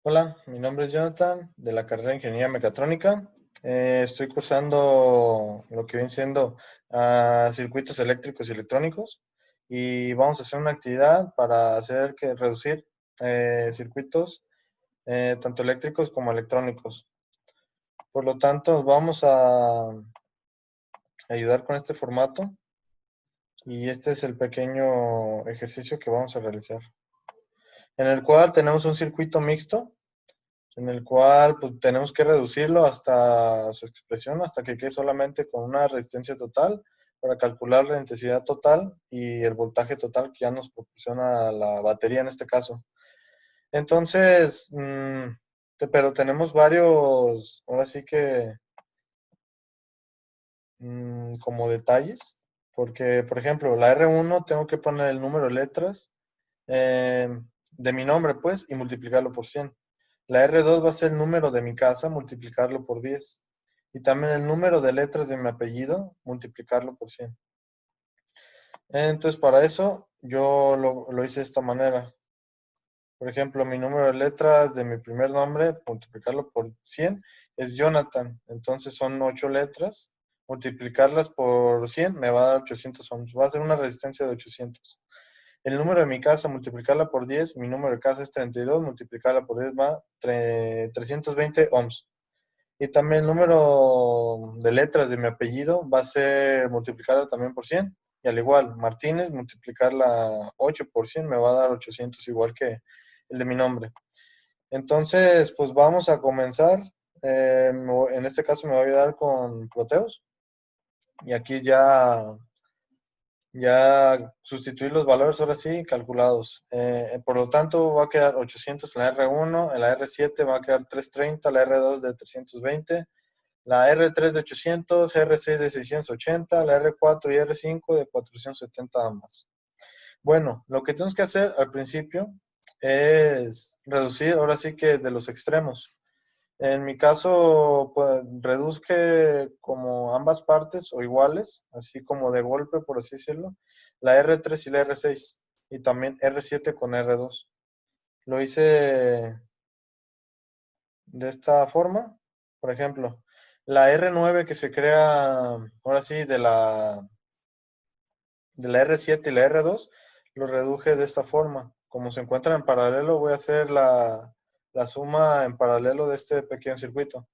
Hola, mi nombre es Jonathan, de la carrera de Ingeniería Mecatrónica. Estoy cursando lo que viene siendo circuitos eléctricos y electrónicos y vamos a hacer una actividad para hacer que reducir circuitos tanto eléctricos como electrónicos. Por lo tanto, vamos a ayudar con este formato y este es el pequeño ejercicio que vamos a realizar, en el cual tenemos un circuito mixto en el cual pues, tenemos que reducirlo hasta su expresión, hasta que quede solamente con una resistencia total para calcular la intensidad total y el voltaje total que ya nos proporciona la batería en este caso. Entonces, pero tenemos varios, ahora sí que como detalles, porque por ejemplo, la R1 tengo que poner el número de letras eh, de mi nombre, pues, y multiplicarlo por 100. La R2 va a ser el número de mi casa, multiplicarlo por 10. Y también el número de letras de mi apellido, multiplicarlo por 100. Entonces, para eso, yo lo hice de esta manera. Por ejemplo, mi número de letras de mi primer nombre, multiplicarlo por 100, es Jonathan. Entonces, son 8 letras. Multiplicarlas por 100 me va a dar 800 ohms. Va a ser una resistencia de 800. El número de mi casa, multiplicarla por 10, mi número de casa es 32, multiplicarla por 10 va 320 ohms. Y también el número de letras de mi apellido va a ser multiplicarla también por 100. Y al igual, Martínez, multiplicarla 8 por 100 me va a dar 800, igual que el de mi nombre. Entonces, pues vamos a comenzar. En este caso me voy a ayudar con Proteus. Y aquí ya sustituir los valores ahora sí calculados. Por lo tanto, va a quedar 800 en la R1, en la R7 va a quedar 330, la R2 de 320, la R3 de 800, R6 de 680, la R4 y R5 de 470 ambas. Bueno, lo que tenemos que hacer al principio es reducir ahora sí que de los extremos. En mi caso, pues, reduzca como ambas partes o iguales, así como de golpe, por así decirlo, la R3 y la R6, y también R7 con R2. Lo hice de esta forma. Por ejemplo, la R9 que se crea, ahora sí, de la R7 y la R2, lo reduje de esta forma. Como se encuentran en paralelo, voy a hacer la suma en paralelo de este pequeño circuito.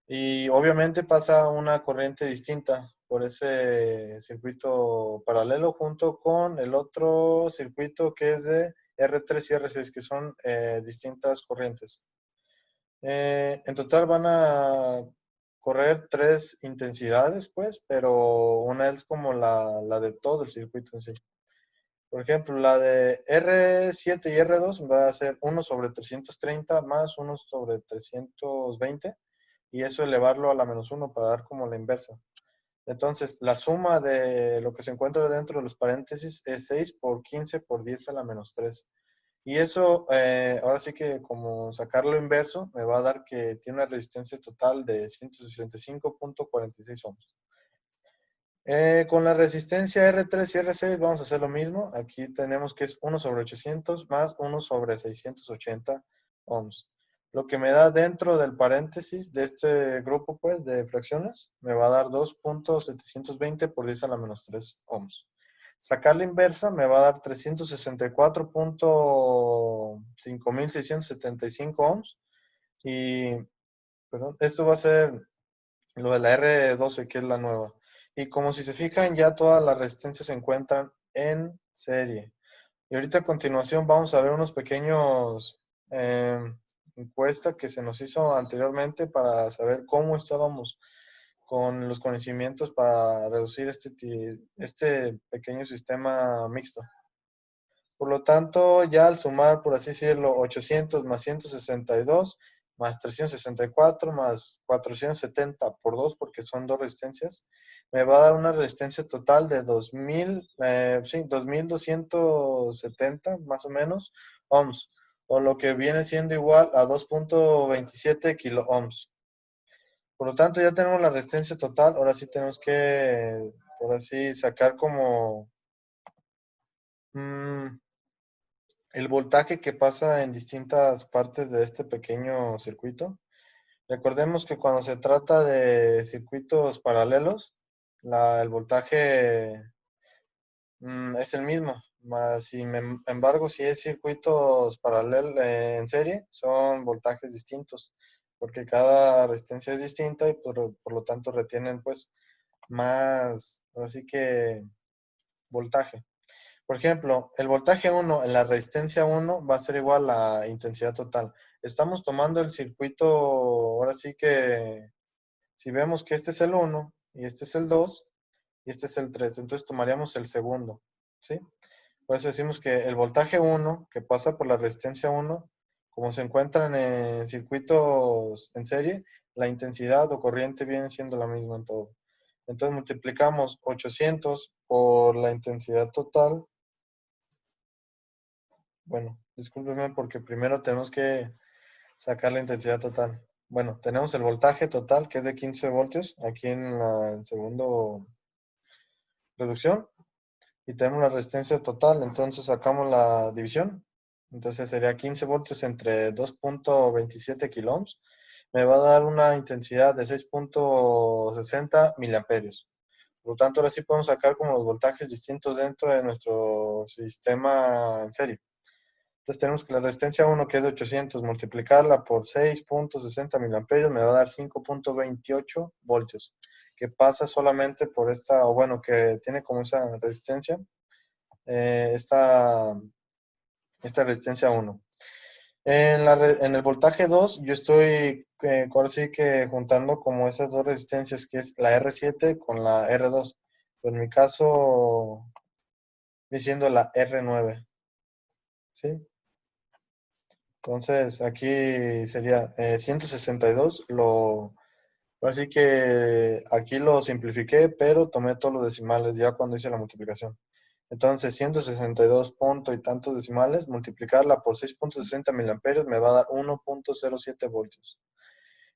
Y obviamente pasa una corriente distinta por ese circuito paralelo junto con el otro circuito que es de R3 y R6, que son distintas corrientes. En total van a correr tres intensidades, pues, pero una es como la de todo el circuito en sí. Por ejemplo, la de R7 y R2 va a ser 1 sobre 330 más 1 sobre 320 y eso elevarlo a la menos 1 para dar como la inversa. Entonces, la suma de lo que se encuentra dentro de los paréntesis es 6 por 15 por 10 a la menos 3. Y eso, ahora sí que como sacarlo inverso, me va a dar que tiene una resistencia total de 165.46 ohms. Con la resistencia R3 y R6 vamos a hacer lo mismo. Aquí tenemos que es 1 sobre 800 más 1 sobre 680 ohms. Lo que me da dentro del paréntesis de este grupo pues, de fracciones, me va a dar 2.720 por 10 a la menos 3 ohms. Sacar la inversa me va a dar 364.5675 ohms. Y, perdón, esto va a ser lo de la R12, que es la nueva. Y como si se fijan, ya todas las resistencias se encuentran en serie. Y ahorita a continuación vamos a ver unos pequeños encuesta que se nos hizo anteriormente para saber cómo estábamos con los conocimientos para reducir este pequeño sistema mixto. Por lo tanto, ya al sumar, por así decirlo, 800 más 162 más 364 más 470 por 2, porque son dos resistencias, me va a dar una resistencia total de 2270 más o menos ohms, o lo que viene siendo igual a 2.27 kilo ohms. Por lo tanto, ya tenemos la resistencia total, ahora sí tenemos que, por así, sacar como... mmm, el voltaje que pasa en distintas partes de este pequeño circuito. Recordemos que cuando se trata de circuitos paralelos, el voltaje es el mismo, más sin embargo, si es circuitos paralelos en serie, son voltajes distintos, porque cada resistencia es distinta y por lo tanto retienen pues más, así que voltaje. Por ejemplo, el voltaje 1 en la resistencia 1 va a ser igual a la intensidad total. Estamos tomando el circuito, ahora sí que si vemos que este es el 1 y este es el 2 y este es el 3, entonces tomaríamos el segundo, ¿sí? Por eso decimos que el voltaje 1 que pasa por la resistencia 1, como se encuentran en circuitos en serie, la intensidad o corriente viene siendo la misma en todo. Entonces multiplicamos 800 por la intensidad total. Bueno, discúlpeme porque primero tenemos que sacar la intensidad total. Bueno, tenemos el voltaje total que es de 15 voltios aquí en la segundo reducción y tenemos la resistencia total, entonces sacamos la división. Entonces sería 15 voltios entre 2.27 kilo ohms. Me va a dar una intensidad de 6.60 miliamperios. Por lo tanto, ahora sí podemos sacar como los voltajes distintos dentro de nuestro sistema en serie. Entonces tenemos que la resistencia 1, que es de 800, multiplicarla por 6.60 miliamperios, me va a dar 5.28 voltios, que pasa solamente por esta, o bueno, que tiene como esa resistencia, esta resistencia 1. En el voltaje 2, yo estoy ahora sí que juntando como esas dos resistencias, que es la R7 con la R2. Pero en mi caso, diciendo la R9, ¿sí? Entonces, aquí sería 162. Así que aquí lo simplifiqué, pero tomé todos los decimales ya cuando hice la multiplicación. Entonces, 162 punto y tantos decimales, multiplicarla por 6.60 miliamperios me va a dar 1.07 voltios.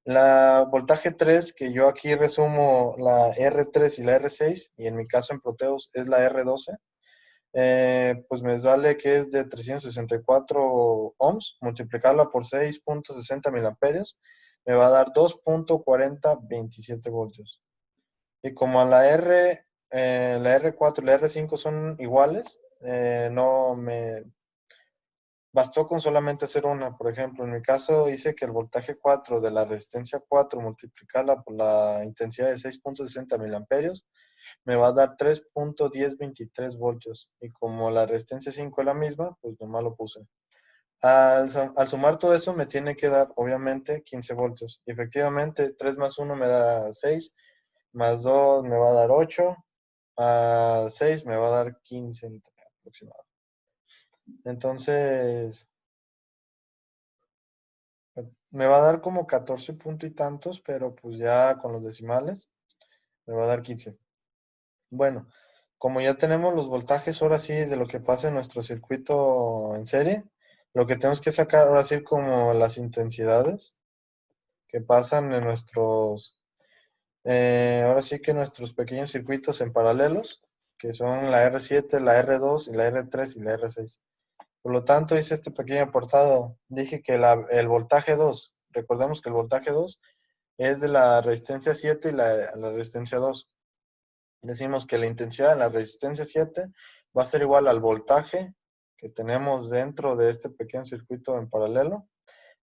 La voltaje 3, que yo aquí resumo la R3 y la R6, y en mi caso en Proteus es la R12, pues me sale que es de 364 ohms, multiplicarla por 6.60 miliamperios, me va a dar 2.4027 voltios. Y como a la R4 y la R5 son iguales, no me bastó con solamente hacer una. Por ejemplo, en mi caso hice que el voltaje 4 de la resistencia 4 multiplicarla por la intensidad de 6.60 miliamperios me va a dar 3.1023 voltios. Y como la resistencia 5 es la misma, pues nomás lo puse. Al sumar todo eso me tiene que dar, obviamente, 15 voltios. Y efectivamente, 3 más 1 me da 6, más 2 me va a dar 8, más 6 me va a dar 15 aproximado. Entonces, me va a dar como 14 punto y tantos, pero pues ya con los decimales me va a dar 15. Bueno, como ya tenemos los voltajes ahora sí de lo que pasa en nuestro circuito en serie, lo que tenemos que sacar ahora sí como las intensidades que pasan en ahora sí que nuestros pequeños circuitos en paralelos, que son la R7, la R2 y la R3 y la R6. Por lo tanto, hice este pequeño apartado. Dije que el voltaje 2, recordemos que el voltaje 2 es de la resistencia 7 y la resistencia 2. Decimos que la intensidad de la resistencia 7 va a ser igual al voltaje que tenemos dentro de este pequeño circuito en paralelo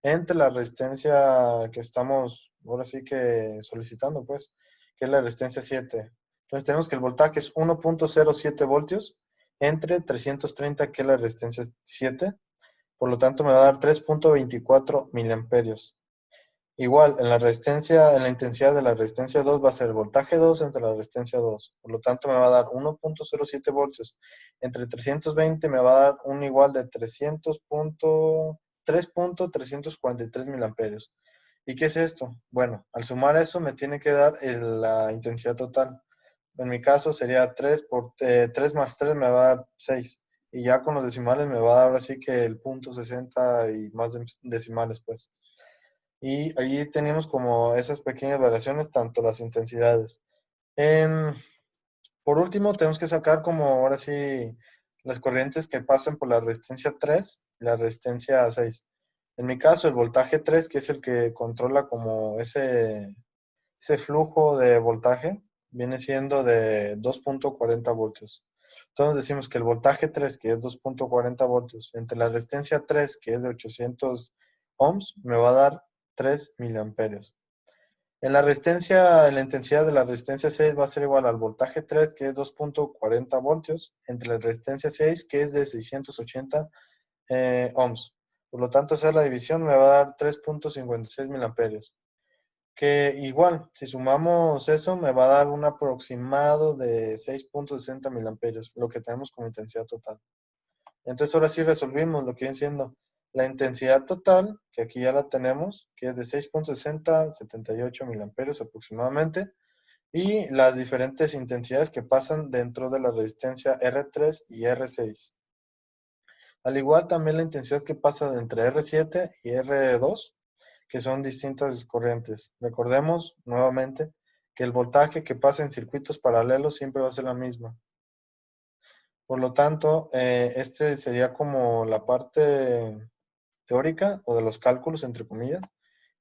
entre la resistencia que estamos ahora sí que solicitando, pues, que es la resistencia 7. Entonces tenemos que el voltaje es 1.07 voltios entre 330, que es la resistencia 7. Por lo tanto, me va a dar 3.24 miliamperios. Igual, en la intensidad de la resistencia 2 va a ser el voltaje 2 entre la resistencia 2. Por lo tanto, me va a dar 1.07 voltios. Entre 320 me va a dar un igual de 3.343 miliamperios. ¿Y qué es esto? Bueno, al sumar eso me tiene que dar la intensidad total. En mi caso sería 3 más 3 me va a dar 6. Y ya con los decimales me va a dar así que el punto 60 y más decimales, pues. Y allí tenemos como esas pequeñas variaciones, tanto las intensidades. Por último, tenemos que sacar como ahora sí las corrientes que pasan por la resistencia 3 y la resistencia 6. En mi caso, el voltaje 3, que es el que controla como ese flujo de voltaje, viene siendo de 2.40 voltios. Entonces decimos que el voltaje 3, que es 2.40 voltios, entre la resistencia 3, que es de 800 ohms, me va a dar 3 miliamperios. En la intensidad de la resistencia 6 va a ser igual al voltaje 3, que es 2.40 voltios, entre la resistencia 6, que es de 680 ohms. Por lo tanto, hacer la división me va a dar 3.56 miliamperios. Que igual, si sumamos eso, me va a dar un aproximado de 6.60 miliamperios, lo que tenemos como intensidad total. Entonces ahora sí resolvimos lo que viene siendo la intensidad total, que aquí ya la tenemos, que es de 6.60, 78 miliamperios aproximadamente, y las diferentes intensidades que pasan dentro de la resistencia R3 y R6. Al igual también la intensidad que pasa entre R7 y R2, que son distintas corrientes. Recordemos nuevamente que el voltaje que pasa en circuitos paralelos siempre va a ser la misma. Por lo tanto, este sería como la parte teórica o de los cálculos, entre comillas.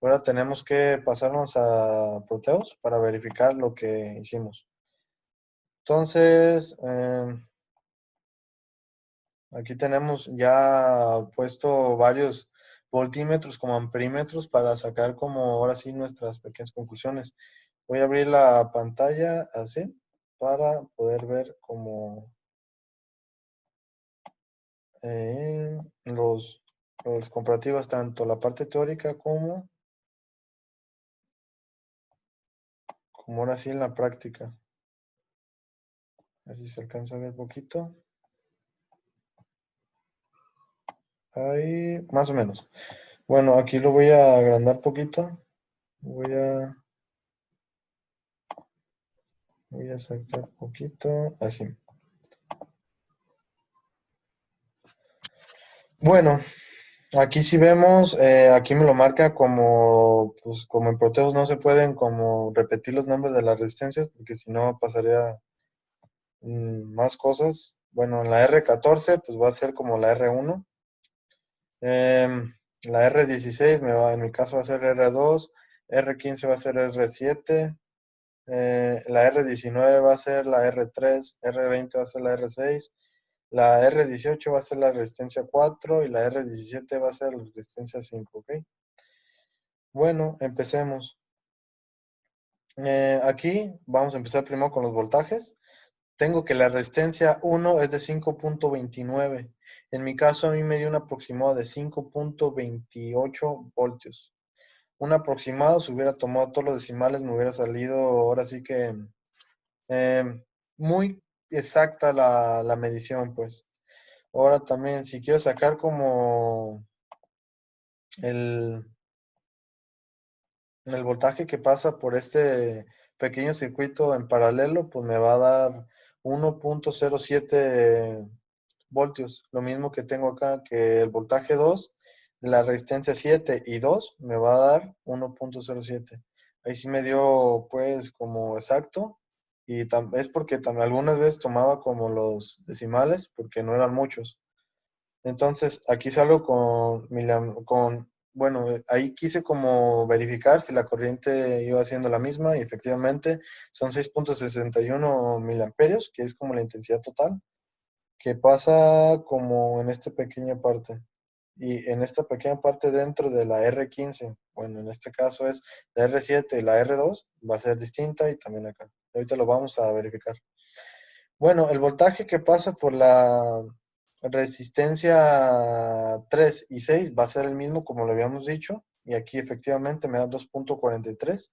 Ahora tenemos que pasarnos a Proteus para verificar lo que hicimos. Entonces, aquí tenemos ya puesto varios voltímetros como amperímetros para sacar como ahora sí nuestras pequeñas conclusiones. Voy a abrir la pantalla así para poder ver como eh, los, los comparativos, tanto la parte teórica como ahora sí en la práctica. A ver si se alcanza a ver poquito. Ahí, más o menos. Bueno, aquí lo voy a agrandar poquito. Voy a sacar poquito, así. Bueno, aquí sí vemos, aquí me lo marca como, pues como en Proteus no se pueden como repetir los nombres de las resistencias, porque si no pasaría más cosas. Bueno, en la R14 pues va a ser como la R1. La R16 en mi caso va a ser R2, R15 va a ser R7, la R19 va a ser la R3, R20 va a ser la R6, la R18 va a ser la resistencia 4 y la R17 va a ser la resistencia 5, ¿ok? Bueno, empecemos. Aquí vamos a empezar primero con los voltajes. Tengo que la resistencia 1 es de 5.29. En mi caso a mí me dio un aproximado de 5.28 voltios. Un aproximado, si hubiera tomado todos los decimales, me hubiera salido ahora sí que muy exacta la medición, pues. Ahora también, si quiero sacar como el, el voltaje que pasa por este pequeño circuito en paralelo, pues me va a dar 1.07 voltios. Lo mismo que tengo acá, que el voltaje 2 de la resistencia 7 y 2 me va a dar 1.07. Ahí sí me dio pues como exacto. Y es porque algunas veces tomaba como los decimales porque no eran muchos. Entonces, aquí salgo bueno, ahí quise como verificar si la corriente iba siendo la misma y efectivamente son 6.61 miliamperios, que es como la intensidad total, que pasa como en esta pequeña parte. Y en esta pequeña parte dentro de la R15, bueno, en este caso es la R7 y la R2, va a ser distinta y también acá. Ahorita lo vamos a verificar. Bueno, el voltaje que pasa por la resistencia 3 y 6 va a ser el mismo como lo habíamos dicho. Y aquí efectivamente me da 2.43.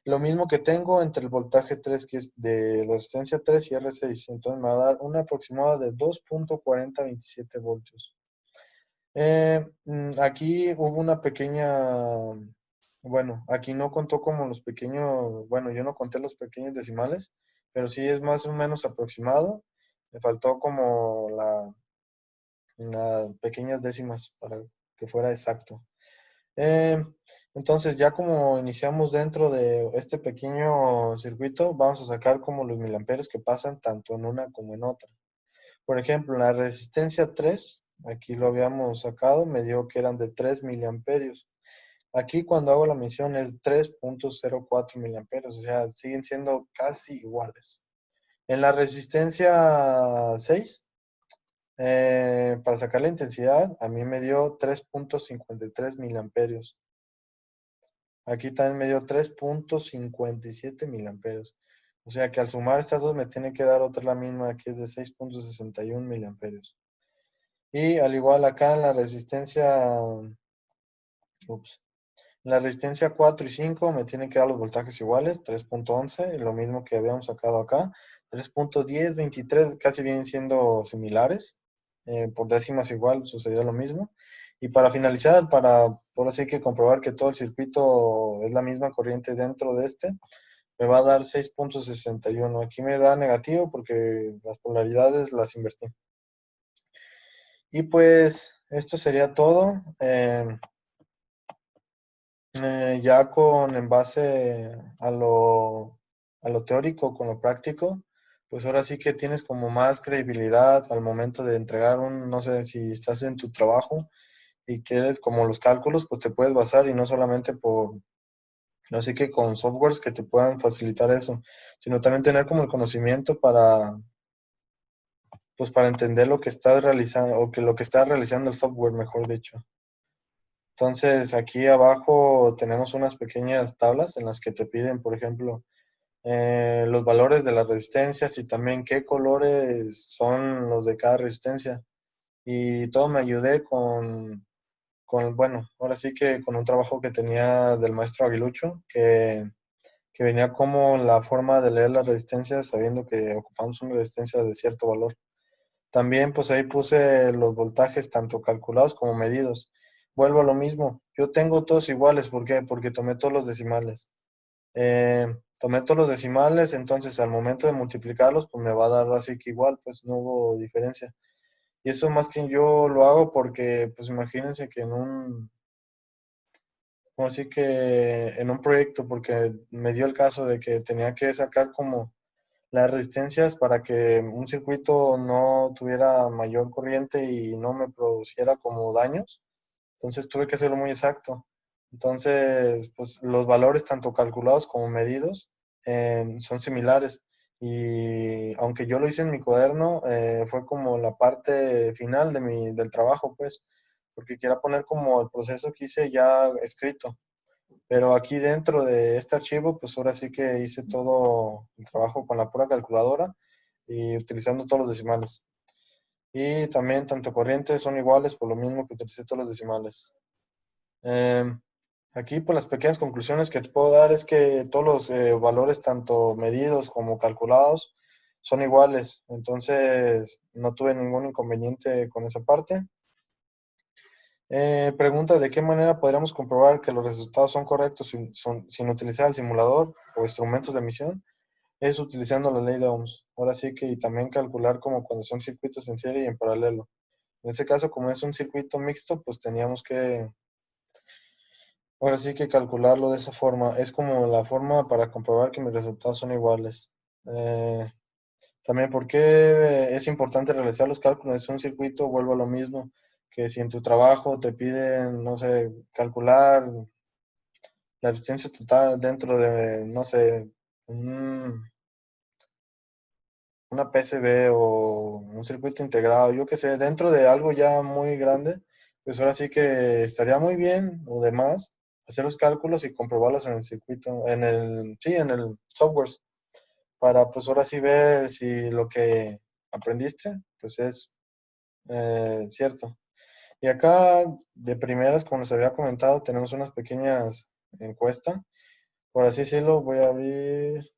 Lo mismo que tengo entre el voltaje 3, que es de la resistencia 3 y R6. Entonces me va a dar una aproximada de 2.4027 voltios. Aquí hubo una pequeña, bueno, aquí no contó como los pequeños, bueno, yo no conté los pequeños decimales, pero sí es más o menos aproximado. Me faltó como las pequeñas décimas para que fuera exacto. Eh, entonces, ya como iniciamos dentro de este pequeño circuito, vamos a sacar como los miliamperios que pasan tanto en una como en otra. Por ejemplo, la resistencia 3, aquí lo habíamos sacado, me dio que eran de 3 miliamperios. Aquí cuando hago la misión es 3.04 miliamperios, o sea, siguen siendo casi iguales. En la resistencia 6, para sacar la intensidad, a mí me dio 3.53 miliamperios. Aquí también me dio 3.57 miliamperios. O sea que al sumar estas dos me tiene que dar otra la misma, que es de 6.61 miliamperios. Y al igual acá en la resistencia, en la resistencia 4 y 5 me tienen que dar los voltajes iguales, 3.11, lo mismo que habíamos sacado acá. 3.10, 23 casi vienen siendo similares. Por décimas igual sucedió lo mismo. Y para finalizar, para por así que comprobar que todo el circuito es la misma corriente dentro de este, me va a dar 6.61. Aquí me da negativo porque las polaridades las invertí. Y pues esto sería todo. Ya en base a lo teórico, con lo práctico, pues ahora sí que tienes como más credibilidad al momento de entregar no sé, si estás en tu trabajo y quieres como los cálculos, pues te puedes basar y no solamente así que con softwares que te puedan facilitar eso, sino también tener como el conocimiento pues para entender lo que estás realizando o que lo que está realizando el software, mejor dicho. Entonces, aquí abajo tenemos unas pequeñas tablas en las que te piden, por ejemplo, los valores de las resistencias y también qué colores son los de cada resistencia. Y todo me ayudé bueno, ahora sí que con un trabajo que tenía del maestro Aguilucho, que venía como la forma de leer las resistencias sabiendo que ocupamos una resistencia de cierto valor. También pues ahí puse los voltajes tanto calculados como medidos. Vuelvo a lo mismo, yo tengo todos iguales, ¿por qué? Porque tomé todos los decimales. Tomé todos los decimales, entonces al momento de multiplicarlos pues me va a dar así que igual, pues no hubo diferencia. Y eso más que yo lo hago porque pues imagínense que como así que en un proyecto, porque me dio el caso de que tenía que sacar como las resistencias para que un circuito no tuviera mayor corriente y no me produciera como daños. Entonces tuve que hacerlo muy exacto. Entonces, pues los valores tanto calculados como medidos son similares. Y aunque yo lo hice en mi cuaderno, fue como la parte final del trabajo, pues, porque quiera poner como el proceso que hice ya escrito. Pero aquí dentro de este archivo, pues ahora sí que hice todo el trabajo con la pura calculadora y utilizando todos los decimales. Y también tanto corrientes son iguales por lo mismo que utilicé todos los decimales. Aquí, pues las pequeñas conclusiones que te puedo dar es que todos los valores, tanto medidos como calculados, son iguales. Entonces, no tuve ningún inconveniente con esa parte. Pregunta, ¿de qué manera podríamos comprobar que los resultados son correctos sin utilizar el simulador o instrumentos de emisión? Es utilizando la ley de Ohms. Ahora sí que y también calcular como cuando son circuitos en serie y en paralelo. En este caso, como es un circuito mixto, pues teníamos que, ahora sí que calcularlo de esa forma. Es como la forma para comprobar que mis resultados son iguales. Eh, También, ¿por qué es importante realizar los cálculos? Es un circuito, vuelvo a lo mismo, que si en tu trabajo te piden, no sé, calcular la resistencia total dentro de, no sé, una PCB o un circuito integrado, yo qué sé, dentro de algo ya muy grande, pues ahora sí que estaría muy bien o demás hacer los cálculos y comprobarlos en el circuito, sí, en el software, para pues ahora sí ver si lo que aprendiste, pues es cierto. Y acá, de primeras, como les había comentado, tenemos unas pequeñas encuestas. Por así decirlo, voy a abrir.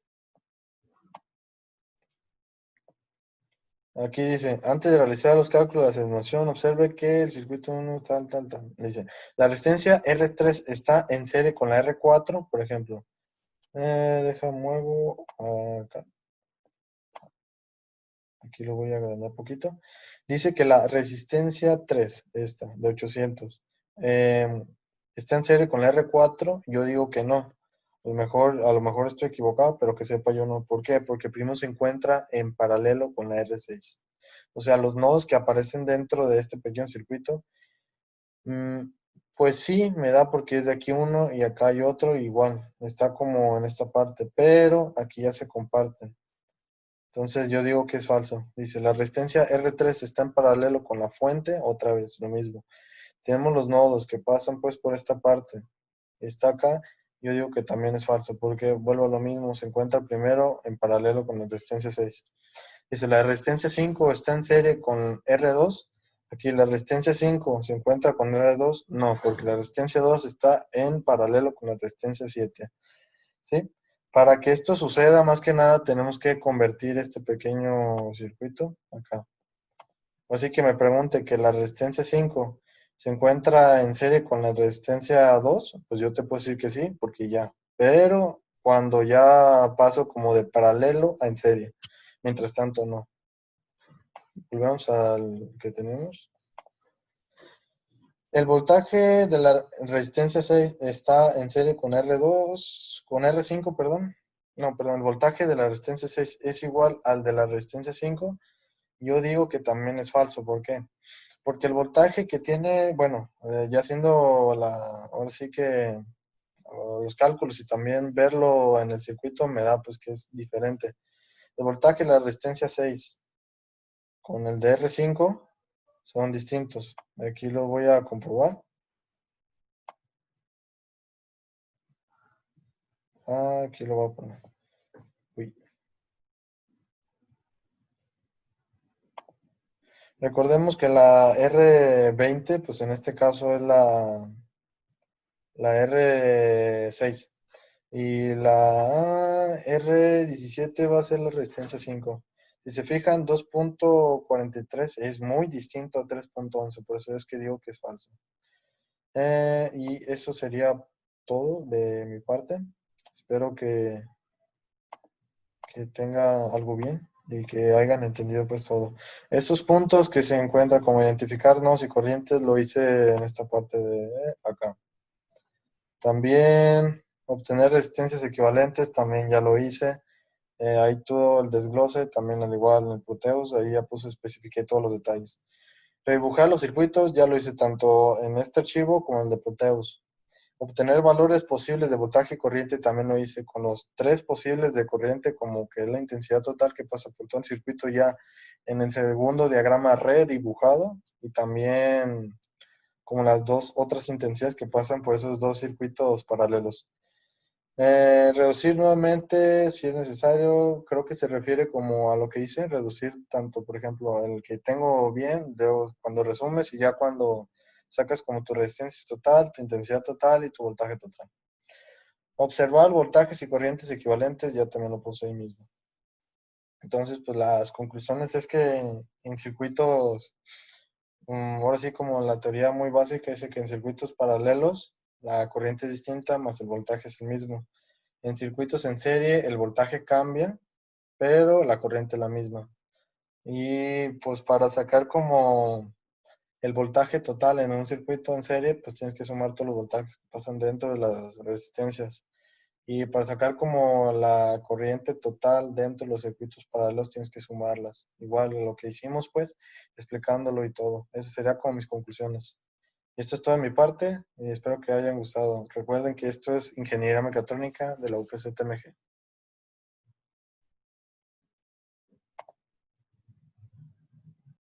Aquí dice, antes de realizar los cálculos de la simulación, observe que el circuito 1 tal, tal, tal. Dice, la resistencia R3 está en serie con la R4, por ejemplo. Muevo acá. Aquí lo voy a agrandar un poquito. Dice que la resistencia 3, esta, de 800, está en serie con la R4. Yo digo que no. A lo mejor estoy equivocado, pero que sepa yo no. ¿Por qué? Porque primero se encuentra en paralelo con la R6. o sea, los nodos que aparecen dentro de este pequeño circuito, mm, pues sí, me da porque es de aquí uno y acá hay otro, igual, está como en esta parte, pero aquí ya se comparten. Entonces yo digo que es falso. Dice, la resistencia R3 está en paralelo con la fuente, otra vez, lo mismo. Tenemos los nodos que pasan pues por esta parte. Está acá, yo digo que también es falso, porque vuelvo a lo mismo, se encuentra primero en paralelo con la resistencia 6. Dice, la resistencia 5 está en serie con R2. Aquí la resistencia 5 se encuentra con R2. No, porque la resistencia 2 está en paralelo con la resistencia 7. ¿Sí? Para que esto suceda, más que nada, tenemos que convertir este pequeño circuito acá. Así que me pregunte que la resistencia 5 se encuentra en serie con la resistencia 2, pues yo te puedo decir que sí, porque ya. Pero cuando ya paso como de paralelo a en serie. Mientras tanto, no. Volvemos al que tenemos. El voltaje de la resistencia 6 está en serie con R2, con R5, perdón. No, perdón, el voltaje de la resistencia 6 es igual al de la resistencia 5. Yo digo que también es falso. ¿Por qué? Porque el voltaje que tiene, bueno, ya haciendo ahora sí que los cálculos y también verlo en el circuito me da pues que es diferente. El voltaje de la resistencia 6 con el de R5 son distintos. Aquí lo voy a comprobar. Aquí lo voy a poner. Uy. Recordemos que la R20, pues en este caso es la R6. Y la R17 va a ser la resistencia 5. Si se fijan, 2.43 es muy distinto a 3.11, por eso es que digo que es falso. Y eso sería todo de mi parte. Espero que tenga algo bien y que hayan entendido pues todo. Estos puntos que se encuentran como identificar nodos y corrientes lo hice en esta parte de acá. También obtener resistencias equivalentes, también ya lo hice. Ahí todo el desglose, también al igual en el Proteus, ahí ya especifiqué todos los detalles. Redibujar los circuitos, ya lo hice tanto en este archivo como en el de Proteus. Obtener valores posibles de voltaje y corriente también lo hice con los 3 posibles de corriente, como que es la intensidad total que pasa por todo el circuito ya en el segundo diagrama redibujado, y también como las dos otras intensidades que pasan por esos dos circuitos paralelos. Reducir nuevamente si es necesario, creo que se refiere como a lo que hice, reducir tanto, por ejemplo, el que tengo bien, cuando resumes y ya cuando sacas como tu resistencia total, tu intensidad total y tu voltaje total. Observar voltajes y corrientes equivalentes, ya también lo puse ahí mismo. Entonces, pues las conclusiones es que en circuitos, ahora sí como la teoría muy básica dice que en circuitos paralelos la corriente es distinta, más el voltaje es el mismo. En circuitos en serie el voltaje cambia, pero la corriente es la misma. Y pues para sacar como el voltaje total en un circuito en serie, pues tienes que sumar todos los voltajes que pasan dentro de las resistencias. Y para sacar como la corriente total dentro de los circuitos paralelos, tienes que sumarlas. Igual lo que hicimos, pues, explicándolo y todo. Eso sería como mis conclusiones. Esto es todo de mi parte y espero que hayan gustado. Recuerden que esto es Ingeniería Mecatrónica de la UPCTMG.